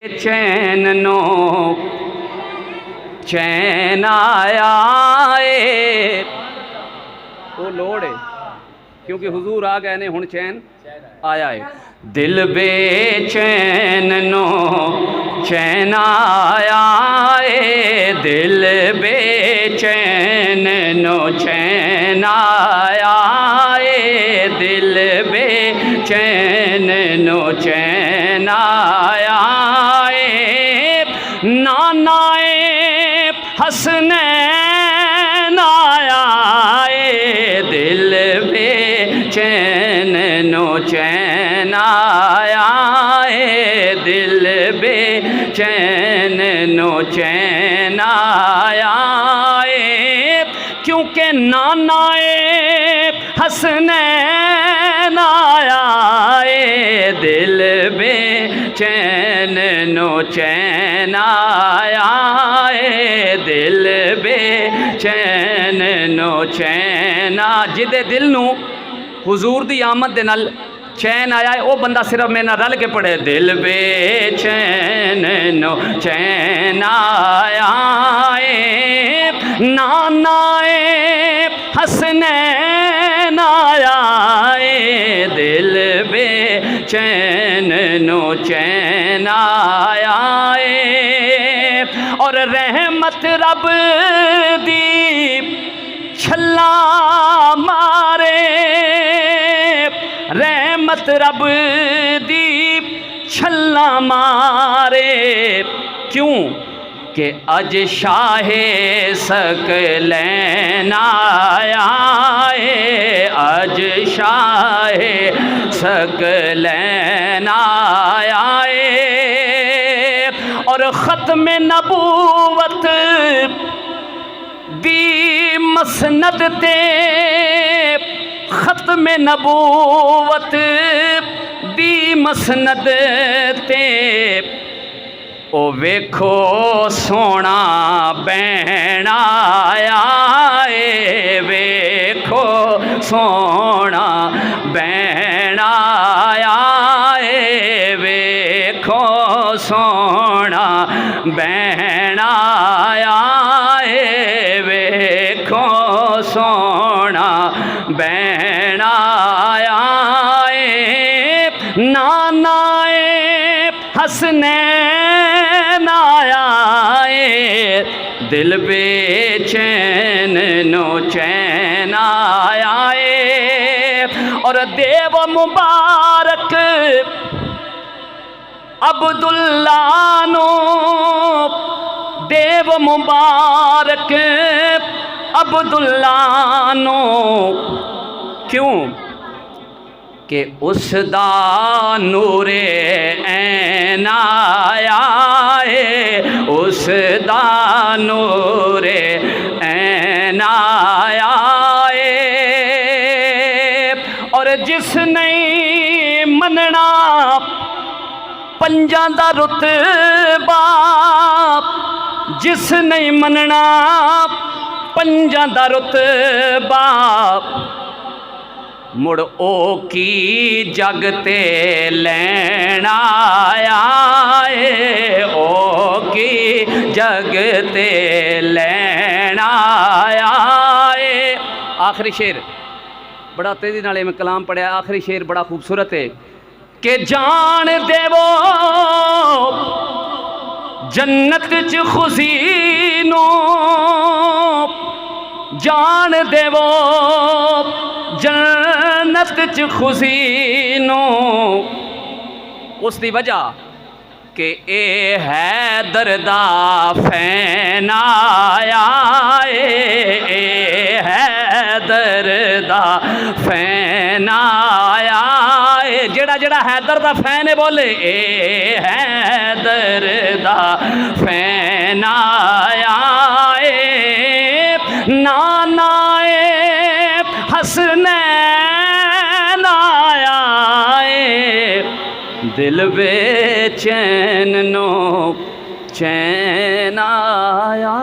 चैन no चैन आया है वो लोड़ है क्योंकि हुजूर आ गए ने हुण चैन आया है। दिल बेचैन नो चैन आया है, दिल बेचैन नो चैन आया है, दिल बेचैन नो चैन आया है। नानाए हसनैन आया है, दिल बेचैन नो चैन आया है, दिल बेचैन नो चैन आया है। क्योंकि नानाए हसनैन आया है, दिल बेचैन नो चैन आया है, दिल बेचैन नो चैन। जिदे दिल नू हुजूर दी आमद दे नाल चैन आया है, वो बंदा सिर्फ मेरे नाल रल के पढ़े दिल बेचैन नो चैन आया है। नानाए हसनैन आया है, दिल बेचैन नो चैन आया है। और रहमत रब दी छल्ला मारे, रहमत रब दी छल्ला मारे। क्यों कि अज शाहे सकलैन आया है, अज शाहे सकलैन आया है। और ख़त्म नबूवत दी मसनद ते, ख़त्म नबूवत दी मसनद ते ओ वेखो सोना बैण आया है, वेखो सोना बैण आया है, वेखो सोना बैण आया है, वेखो सोना बैण आया है। नानाए हसनैन आया है, दिल बेचैन नो चैन आया है। और देव मुबारक अब्दुल्ला नो, देव मुबारक अब्दुल्ला नो। क्यों कि उसदा नूरे ऐन आया है, उसदा नूरे ऐन आया है। और जिस नहीं मनना पंजां दा रुतबा, जिस नहीं मनना पंजां दा रुतबा, मुड़ ओ की जग ते लैण आया है, ओ की जग ते लैण आया है। आखिरी शेर बड़ा तेजी नाल मैं कलाम पढ़िया, आखिरी शेर बड़ा खूबसूरत है कि जान देवो जन्नत च खुशी नो, जान देवो जन्नत च खुशी नो। उसकी वजह कि ए है दर्दा फैन आया ए है दर्दा फैन आया है। जेड़ा जेड़ा हैदर दा फैन है बोले ए हैदर दा फैन आया है। नानाए हसनैन आया है, दिल बेचैन नो चैन आया।